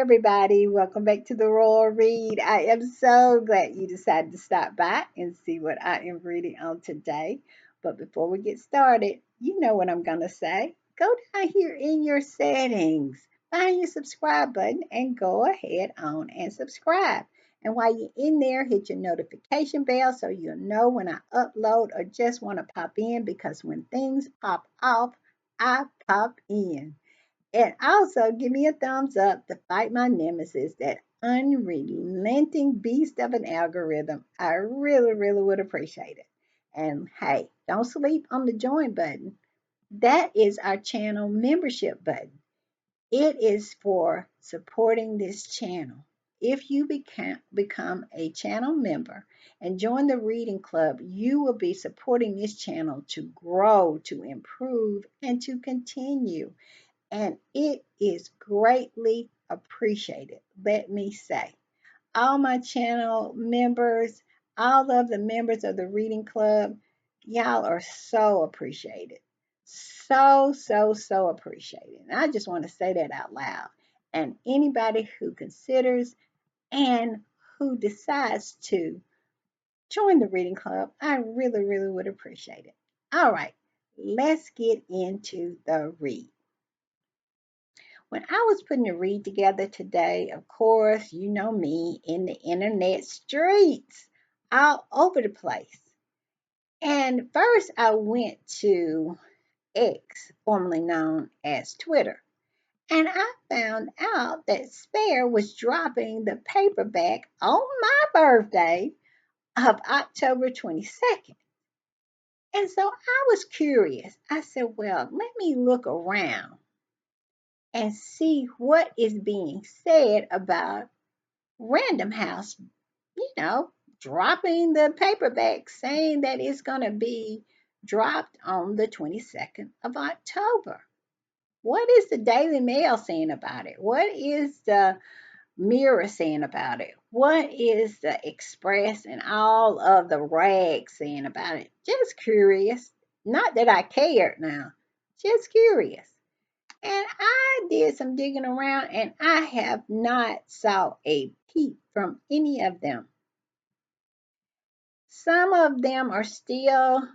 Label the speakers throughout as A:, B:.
A: everybody. Welcome back to the Royal Read. I am so glad you decided to stop by and see what I am reading on today. But before we get started, you know what I'm going to say. Go down here in your settings, find your subscribe button, and go ahead on and subscribe. And while you're in there, hit your notification bell so you'll know when I upload or just want to pop in, because when things pop off, I pop in. And also give me a thumbs up to fight my nemesis, that unrelenting beast of an algorithm. I really, really would appreciate it. And hey, don't sleep on the join button. That is our channel membership button. It is for supporting this channel. If you become a channel member and join the reading club, you will be supporting this channel to grow, to improve, and to continue, and it is greatly appreciated. Let me say, all my channel members, all of the members of the reading club, y'all are so appreciated. So appreciated. And I just want to say that out loud. And anybody who considers and who decides to join the reading club, I really, really would appreciate it. All right, let's get into the read. When I was putting the read together today, of course, you know me, in the internet streets, all over the place. And first I went to X, formerly known as Twitter, and I found out that Spare was dropping the paperback on my birthday of October 22nd. And so I was curious. I said, well, let me look around and see what is being said about Random House, dropping the paperback, saying that it's going to be dropped on the 22nd of October. What is the Daily Mail saying about it? What is the Mirror saying about it? What is the Express and all of the rags saying about it? Just curious. Not that I cared now, just curious. And I did some digging around, and I have not saw a peep from any of them. Some of them are still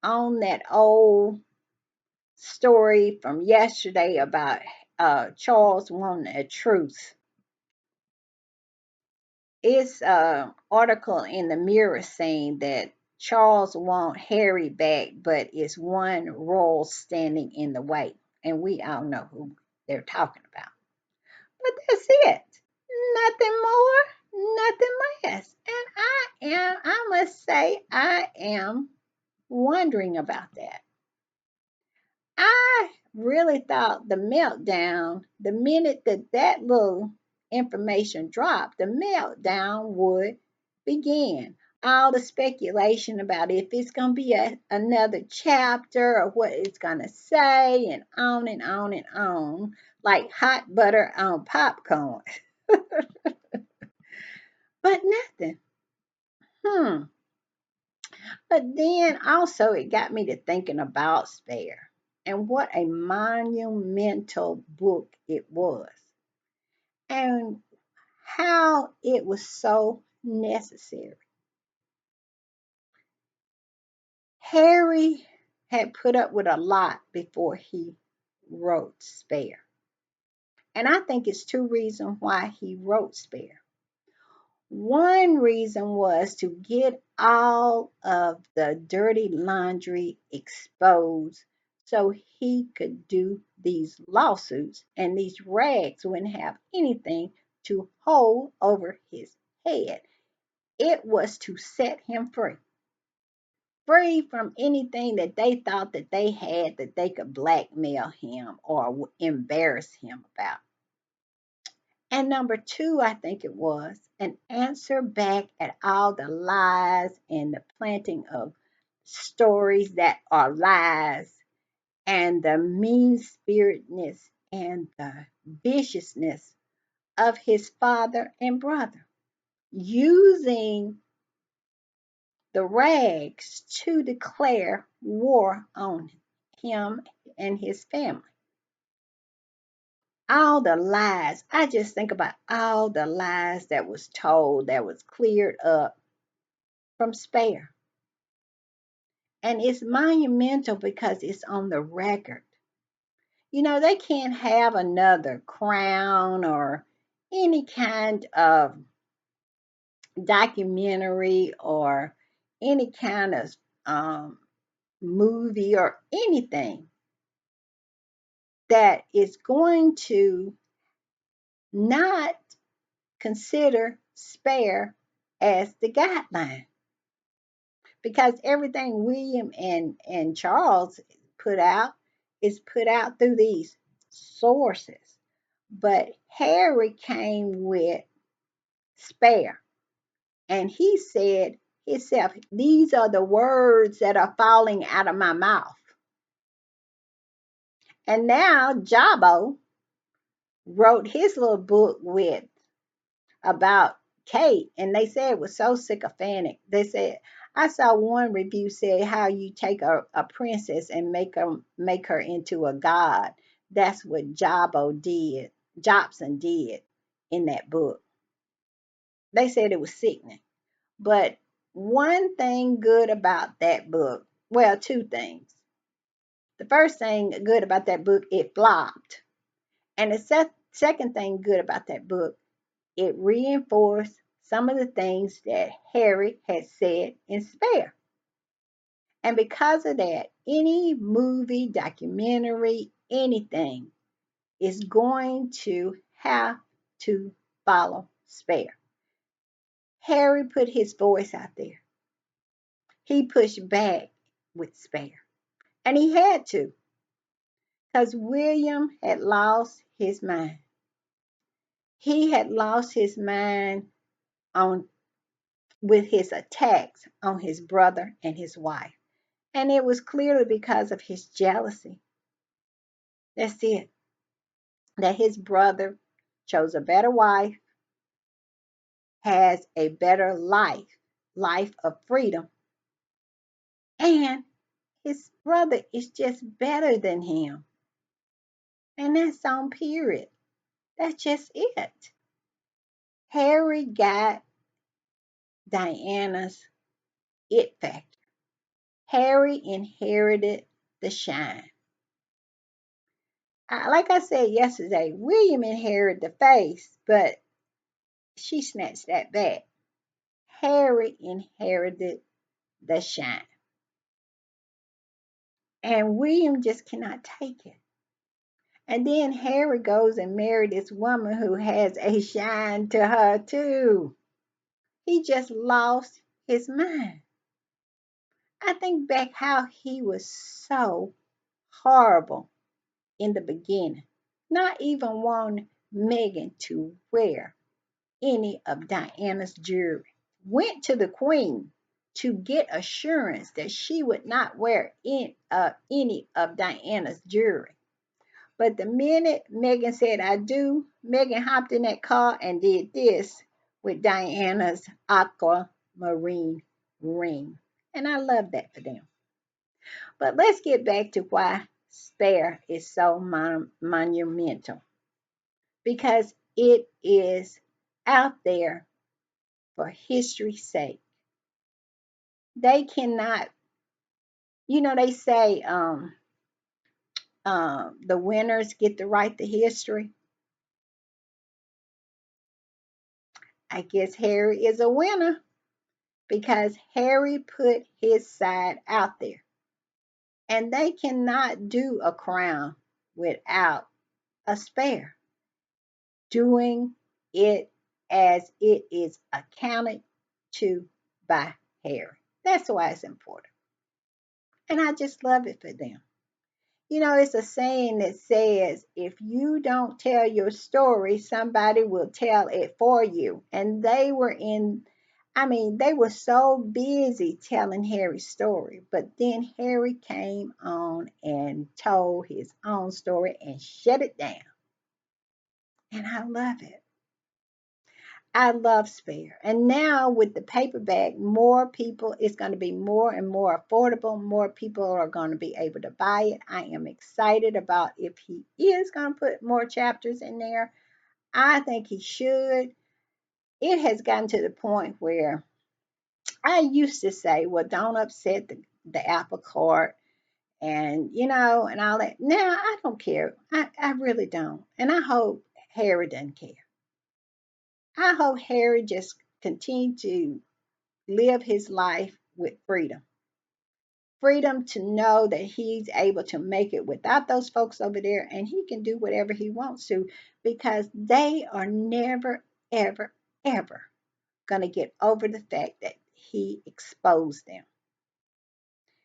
A: on that old story from yesterday about Charles wanting a truce. It's an article in the Mirror saying that Charles wants Harry back, but it's one royal standing in the way. And we all know who they're talking about. But that's it. Nothing more, nothing less. And I must say, I am wondering about that. I really thought the meltdown, the minute that little information dropped, the meltdown would begin. All the speculation about if it's going to be another chapter or what it's going to say, and on and on and on, like hot butter on popcorn. But nothing. Hmm. But then also it got me to thinking about Spare and what a monumental book it was, and how it was so necessary. Harry had put up with a lot before he wrote Spare. And I think it's two reasons why he wrote Spare. One reason was to get all of the dirty laundry exposed so he could do these lawsuits, and these rags wouldn't have anything to hold over his head. It was to set him free, free from anything that they thought that they had that they could blackmail him or embarrass him about. And number two, I think it was an answer back at all the lies and the planting of stories that are lies, and the mean spiritedness and the viciousness of his father and brother, using the rags to declare war on him and his family. all the lies. I just think about all the lies that was told, that was cleared up from Spare. And it's monumental because it's on the record. They can't have another crown or any kind of documentary or any kind of um, movie or anything that is going to not consider Spare as the guideline, because everything William and Charles put out is put out through these sources. But Harry came with Spare, and he said himself, these are the words that are falling out of my mouth. And now Jabo wrote his little book with about Kate, and they said it was so sycophantic. They said, I saw one review say how you take a princess and make her into a god. That's what Jobson did in that book. They said it was sickening. But one thing good about that book, well, two things. The first thing good about that book, it flopped. And the second thing good about that book, it reinforced some of the things that Harry had said in Spare. And because of that, any movie, documentary, anything is going to have to follow Spare. Harry put his voice out there. He pushed back with Spare. And he had to, because William had lost his mind. He had lost his mind on with his attacks on his brother and his wife. And it was clearly because of his jealousy. That's it. That his brother chose a better wife, has a better life of freedom, and his brother is just better than him. And that's on period. That's just it. Harry got Diana's it factor. Harry inherited the shine. Like I said yesterday, William inherited the face, but she snatched that back. Harry inherited the shine. And William just cannot take it. And then Harry goes and married this woman who has a shine to her too. He just lost his mind. I think back how he was so horrible in the beginning, not even wanting Meghan to wear any of Diana's jewelry. Went to the Queen to get assurance that she would not wear any of Diana's jewelry. But the minute Meghan said, I do, Meghan hopped in that car and did this with Diana's aquamarine ring. And I love that for them. But let's get back to why Spare is so monumental. Because it is out there for history's sake. They cannot, they say the winners get to write the history. I guess Harry is a winner because Harry put his side out there. And they cannot do a crown without a Spare, doing it as it is accounted to by Harry. That's why it's important. And I just love it for them. It's a saying that says, if you don't tell your story, somebody will tell it for you. And they were so busy telling Harry's story. But then Harry came on and told his own story and shut it down. And I love it. I love Spare. And now with the paperback, more people, it's going to be more and more affordable. More people are going to be able to buy it. I am excited about if he is going to put more chapters in there. I think he should. It has gotten to the point where I used to say, well, don't upset the apple cart and, and all that. Now I don't care. I really don't. And I hope Harry doesn't care. I hope Harry just continue to live his life with freedom. Freedom to know that he's able to make it without those folks over there and he can do whatever he wants to because they are never, ever, ever going to get over the fact that he exposed them.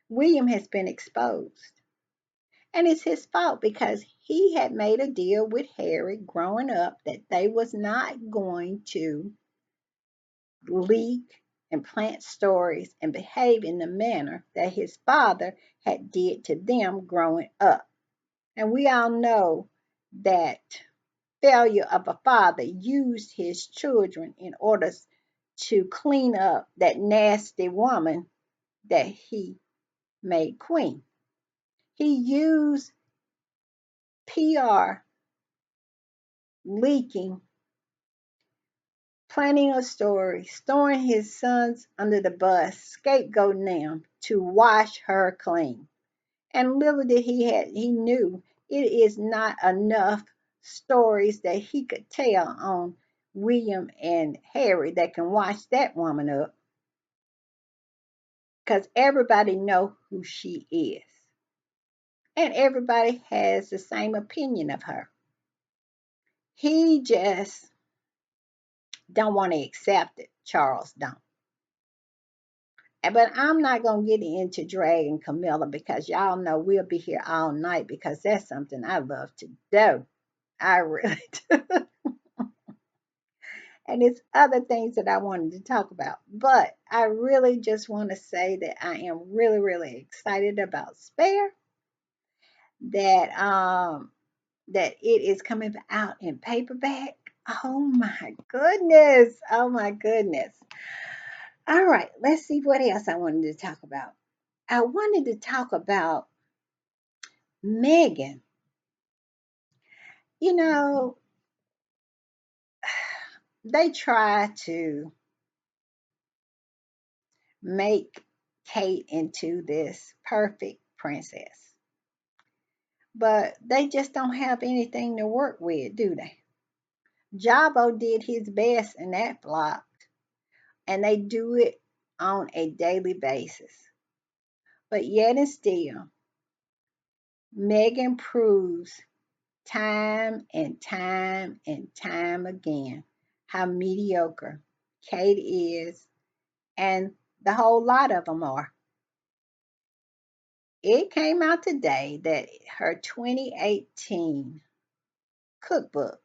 A: William has been exposed. And it's his fault because he had made a deal with Harry growing up that they was not going to leak and plant stories and behave in the manner that his father had did to them growing up. And we all know that failure of a father used his children in order to clean up that nasty woman that he made queen. He used PR, leaking, planning a story, throwing his sons under the bus, scapegoating them to wash her clean. And little did he knew it is not enough stories that he could tell on William and Harry that can wash that woman up because everybody know who she is. And everybody has the same opinion of her. He just don't want to accept it. Charles don't. But I'm not going to get into dragging Camilla because y'all know we'll be here all night because that's something I love to do. I really do. And it's other things that I wanted to talk about. But I really just want to say that I am really, really excited about Spare. That that it is coming out in paperback. Oh my goodness. Oh my goodness. All right, let's see what else I wanted to talk about. I wanted to talk about Meghan. You know, they try to make Kate into this perfect princess, but they just don't have anything to work with, do they? Jabo did his best in that flopped, and they do it on a daily basis. But yet and still, Meghan proves time and time and time again how mediocre Kate is, and the whole lot of them are. It came out today that her 2018 cookbook,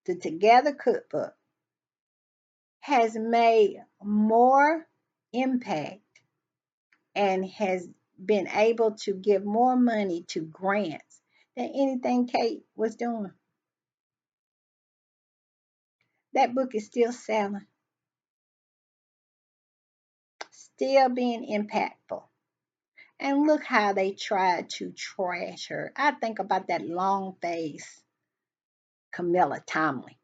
A: the Together cookbook, has made more impact and has been able to give more money to grants than anything Kate was doing. That book is still selling, still being impactful. And look how they tried to trash her. I think about that long face Camilla Tomlin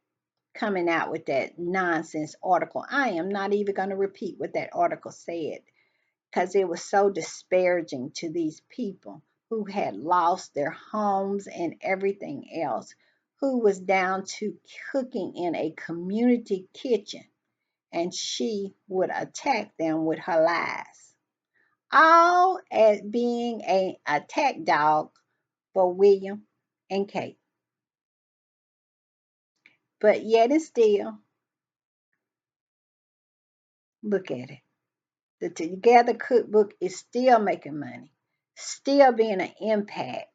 A: coming out with that nonsense article. I am not even going to repeat what that article said because it was so disparaging to these people who had lost their homes and everything else, who was down to cooking in a community kitchen, and she would attack them with her lies, all as being an attack dog for William and Kate. But yet and still, look at it. The Together cookbook is still making money, still being an impact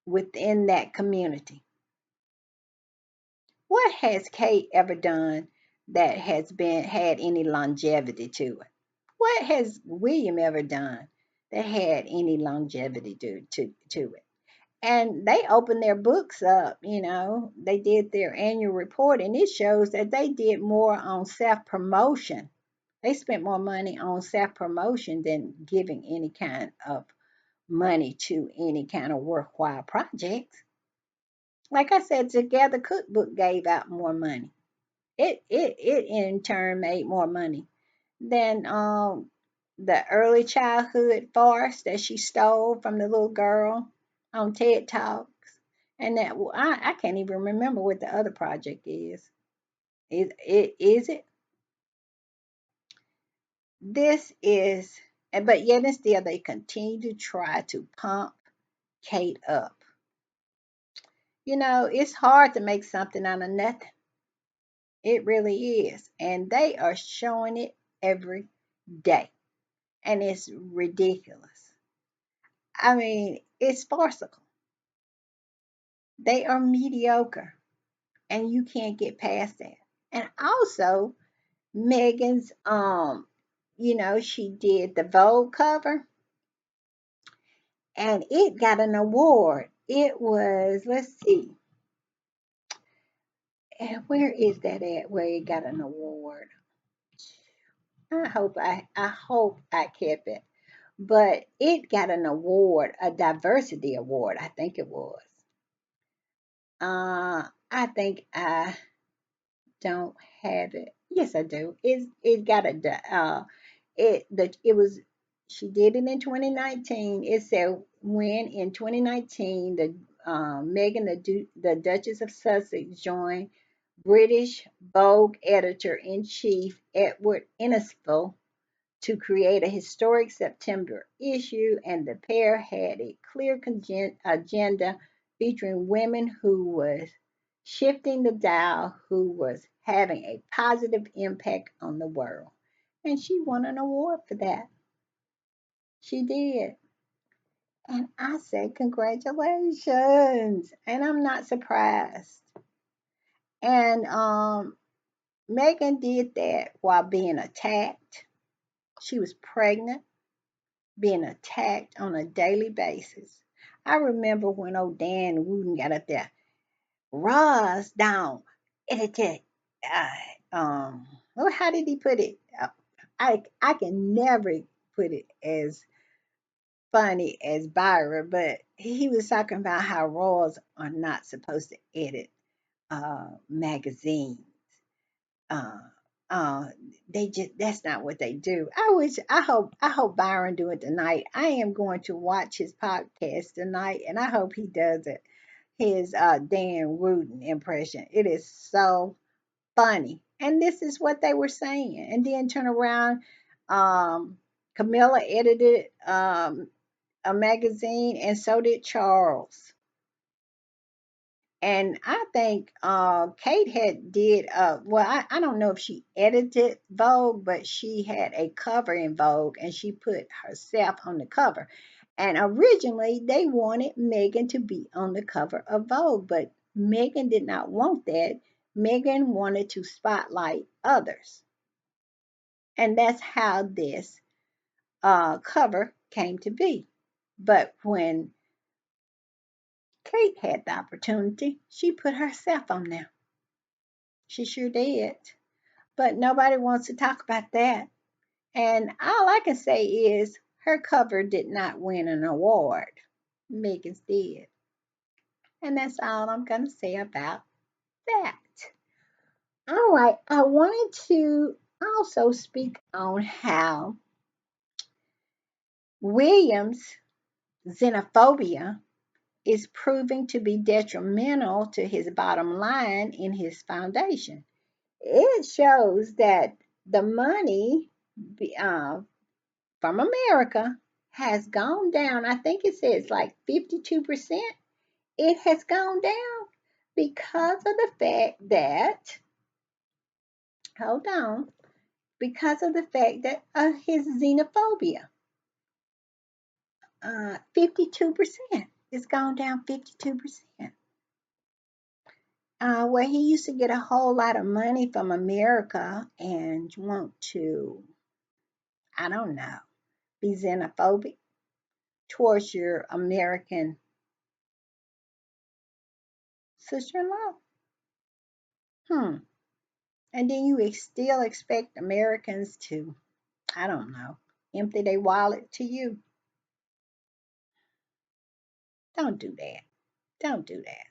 A: within that community. What has Kate ever done that has been had any longevity to it? What has William ever done that had any longevity to it? And they opened their books up, they did their annual report, and it shows that they did more on self promotion. They spent more money on self promotion than giving any kind of money to any kind of worthwhile projects. Like I said, Together Cookbook gave out more money. It in turn made more money than the early childhood farce that she stole from the little girl on TED Talks. And that I can't even remember what the other project is. Is it? This is, but yet and still they continue to try to pump Kate up. It's hard to make something out of nothing. It really is. And they are showing it every day. And it's ridiculous. I mean, it's farcical. They are mediocre. And you can't get past that. And also, Megan's she did the Vogue cover and it got an award. It was, let's see, and where is that at? Where it got an award? I hope I kept it. But it got an award, a diversity award, I think it was. I think I don't have it. Yes, I do. It got it was she did it in 2019. It said when in 2019 the Meghan the Duchess of Sussex joined British Vogue editor in chief Edward Innisfil to create a historic September issue, and the pair had a clear agenda featuring women who was shifting the dial, who was having a positive impact on the world. And she won an award for that. She did. And I said, congratulations. And I'm not surprised. And Megan did that while being attacked. She was pregnant, being attacked on a daily basis. I remember when old Dan Wooden got up there, Ross down, it, how did he put it? I can never put it as funny as Byron, but he was talking about how royals are not supposed to edit magazines. Uh, uh, they just that's not what they do. I hope Byron do it tonight. I am going to watch his podcast tonight, and I hope he does it. His Dan Wooden impression. It is so funny, and this is what they were saying. And then turn around, Camilla edited a magazine, and so did Charles. And I think Kate had did well. I don't know if she edited Vogue, but she had a cover in Vogue, and she put herself on the cover. And originally, they wanted Megan to be on the cover of Vogue, but Megan did not want that. Megan wanted to spotlight others, and that's how this cover came to be. But when Kate had the opportunity, she put herself on there. She sure did. But nobody wants to talk about that. And all I can say is her cover did not win an award. Megan's did. And that's all I'm going to say about that. All right, I wanted to also speak on how William's xenophobia is proving to be detrimental to his bottom line in his foundation. It shows that the money from America has gone down. I think it says like 52%. It has gone down because of the fact that, hold on, because of the fact that his xenophobia, 52%. It's gone down 52%. Where he used to get a whole lot of money from America and want to, I don't know, be xenophobic towards your American sister-in-law. Hmm. And then you still expect Americans to, I don't know, empty their wallet to you. Don't do that. Don't do that.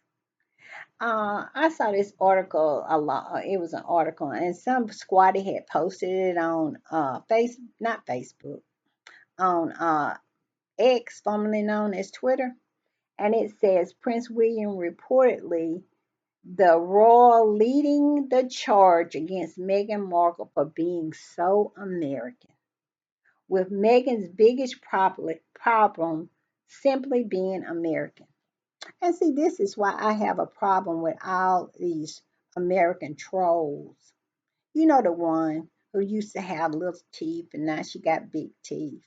A: I saw this article a lot. It was an article, and some squatty had posted it on not Facebook, on X, formerly known as Twitter, and it says Prince William reportedly the royal leading the charge against Meghan Markle for being so American, with Meghan's biggest problem simply being American. And see, this is why I have a problem with all these American trolls. You know, the one who used to have little teeth and now she got big teeth.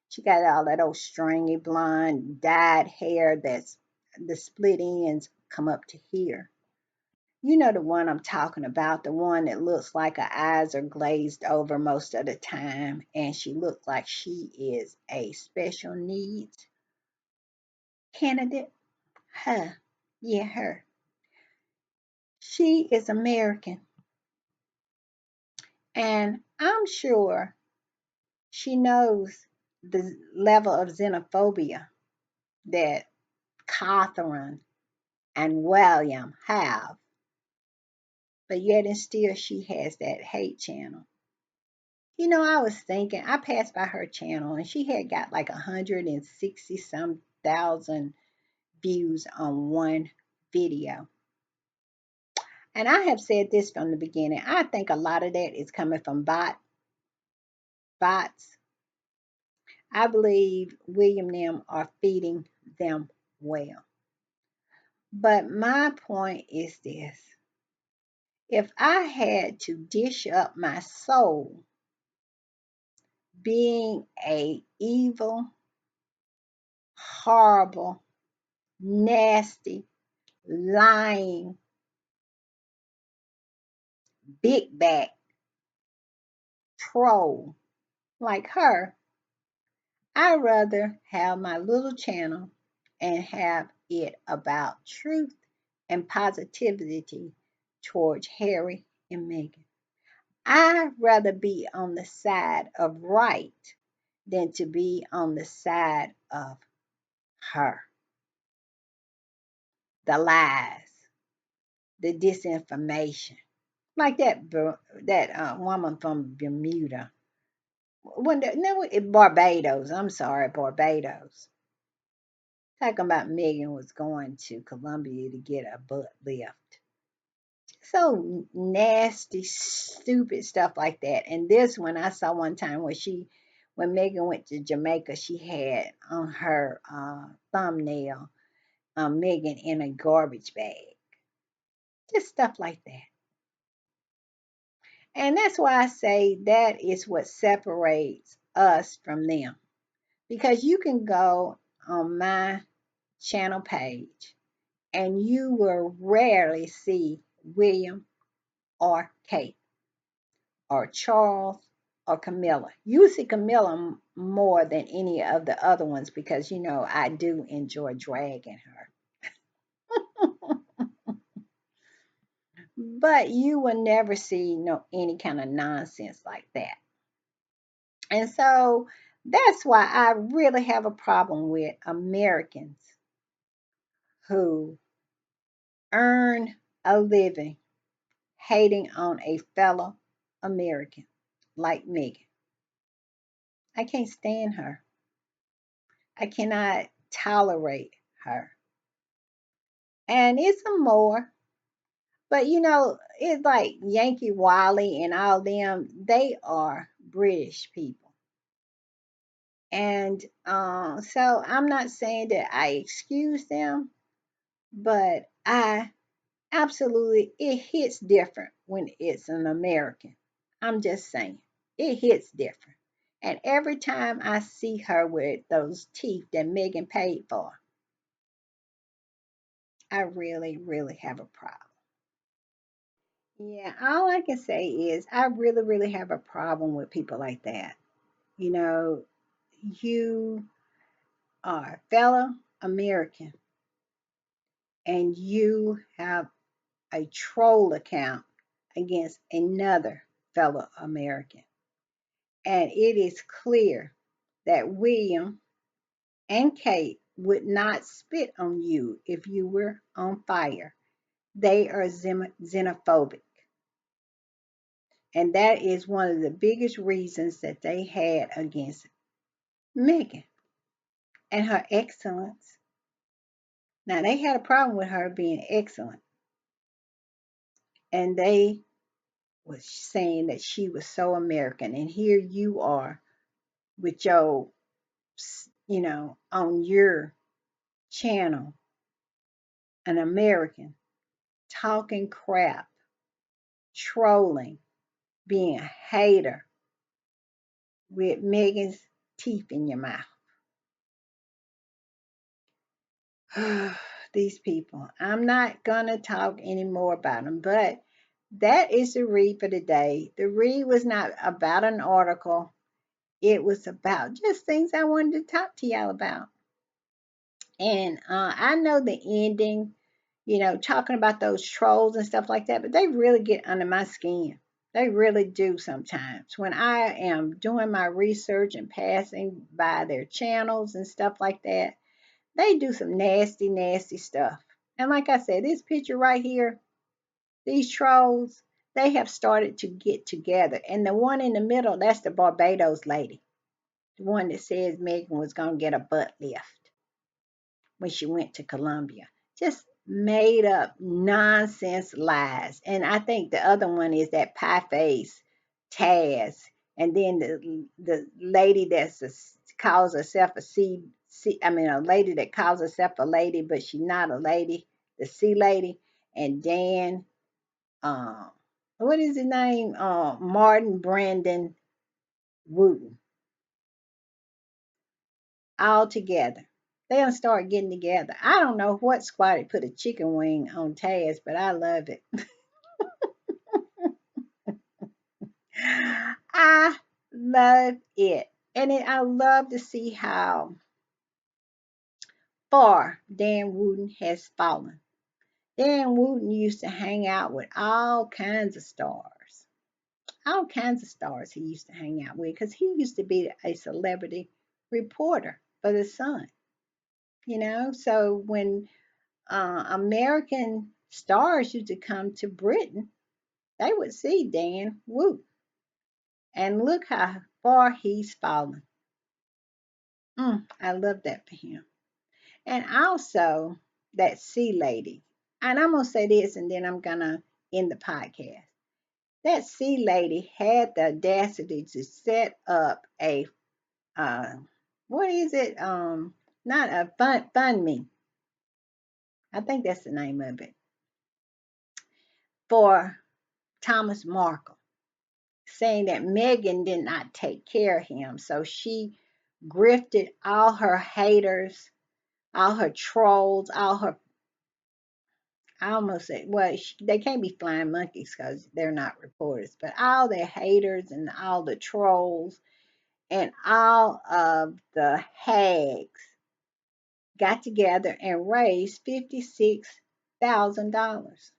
A: She got all that old stringy blonde dyed hair that's the split ends come up to here. You know the one I'm talking about, the one that looks like her eyes are glazed over most of the time, and she looks like she is a special needs candidate. Her. Yeah, her. She is American, and I'm sure she knows the level of xenophobia that Catherine and William have, but yet and still she has that hate channel. You know, I was thinking, I passed by her channel and she had got like 160 some thousand views on one video. And I have said this from the beginning. I think a lot of that is coming from bots. I believe William and them are feeding them well. But my point is this. If I had to dish up my soul being a evil, horrible, nasty, lying, big back troll like her, I'd rather have my little channel and have it about truth and positivity towards Harry and Meghan. I'd rather be on the side of right than to be on the side of her. The lies, the disinformation. Like that woman from Bermuda. No, Barbados. I'm sorry, Barbados. Talking about Megan was going to Colombia to get a butt lift. So nasty, stupid stuff like that. And this one I saw one time when Megan went to Jamaica, she had on her thumbnail Megan in a garbage bag. Just stuff like that. And that's why I say that is what separates us from them. Because you can go on my channel page and you will rarely see William or Kate or Charles or Camilla. You see Camilla more than any of the other ones because you know I do enjoy dragging her. But you will never see no any kind of nonsense like that. And so that's why I really have a problem with Americans who earn a living hating on a fellow American like Megan. I can't stand her. I cannot tolerate her. And it's a more, but you know, it's like Yankee Wiley and all them, they are British people. And so I'm not saying that I excuse them, but I absolutely, it hits different when it's an American. I'm just saying, it hits different. And every time I see her with those teeth that Megan paid for, I really, really have a problem. Yeah, all I can say is I really, really have a problem with people like that. You know, you are a fellow American and you have a troll account against another fellow American. And it is clear that William and Kate would not spit on you if you were on fire. They are xenophobic. And that is one of the biggest reasons that they had against Meghan and her excellence. Now, they had a problem with her being excellent, and they was saying that she was so American. And here you are with your, on your channel, an American talking crap, trolling, being a hater with Megan's teeth in your mouth. These people. I'm not going to talk anymore about them, but that is the read for today. The read was not about an article, it was about just things I wanted to talk to y'all about. And I know the ending, talking about those trolls and stuff like that, but they really get under my skin. They really do sometimes. When I am doing my research and passing by their channels and stuff like that, they do some nasty, nasty stuff. And like I said, this picture right here, these trolls, they have started to get together. And the one in the middle, that's the Barbados lady, the one that says Megan was going to get a butt lift when she went to Colombia. Just made up nonsense lies. And I think the other one is that pie face Taz. And then the lady calls herself a lady that calls herself a lady, but she's not a lady, the C lady. And Dan, um, what is his name? Martin Brandon Wooten, all together. They'll start getting together. I don't know what squad put a chicken wing on Taz, but I love it. I love it. And I love to see how far Dan Wooten has fallen. Dan Wooten used to hang out with all kinds of stars. All kinds of stars he used to hang out with because he used to be a celebrity reporter for The Sun. So when American stars used to come to Britain, they would see Dan Wooten. And look how far he's fallen. I love that for him. And also that C lady. And I'm going to say this and then I'm going to end the podcast. That C lady had the audacity to set up a, what is it? Not a fund me. I think that's the name of it. For Thomas Markle, saying that Meghan did not take care of him. So she grifted all her haters, all her trolls, all her, I almost said, well, they can't be flying monkeys because they're not reporters, but all the haters and all the trolls and all of the hags got together and raised $56,000.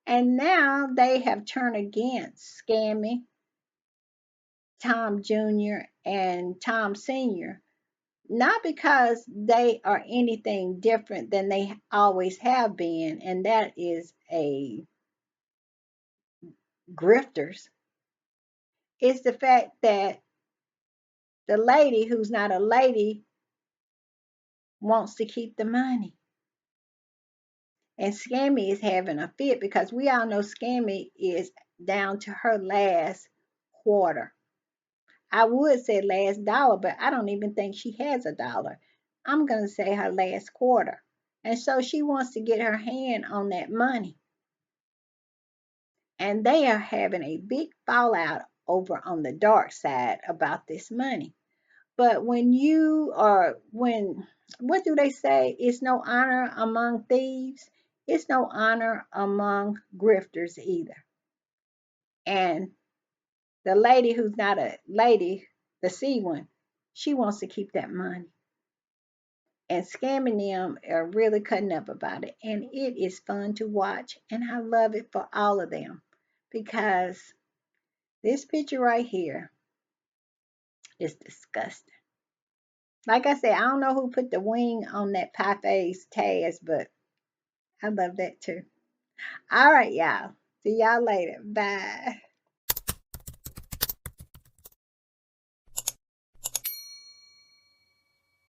A: And now they have turned against Scammy, Tom Jr., and Tom Sr., not because they are anything different than they always have been, and that is a grifters. It's the fact that the lady who's not a lady wants to keep the money. And Scammy is having a fit because we all know Scammy is down to her last quarter. I would say last dollar, but I don't even think she has a dollar. I'm going to say her last quarter. And so she wants to get her hand on that money. And they are having a big fallout over on the dark side about this money. But what do they say? It's no honor among thieves. It's no honor among grifters either. And the lady who's not a lady, the C one, she wants to keep that money. and scamming them are really cutting up about it. And it is fun to watch. And I love it for all of them because this picture right here is disgusting. Like I said, I don't know who put the wing on that pie face Taz, but I love that too. All right, y'all. See y'all later. Bye.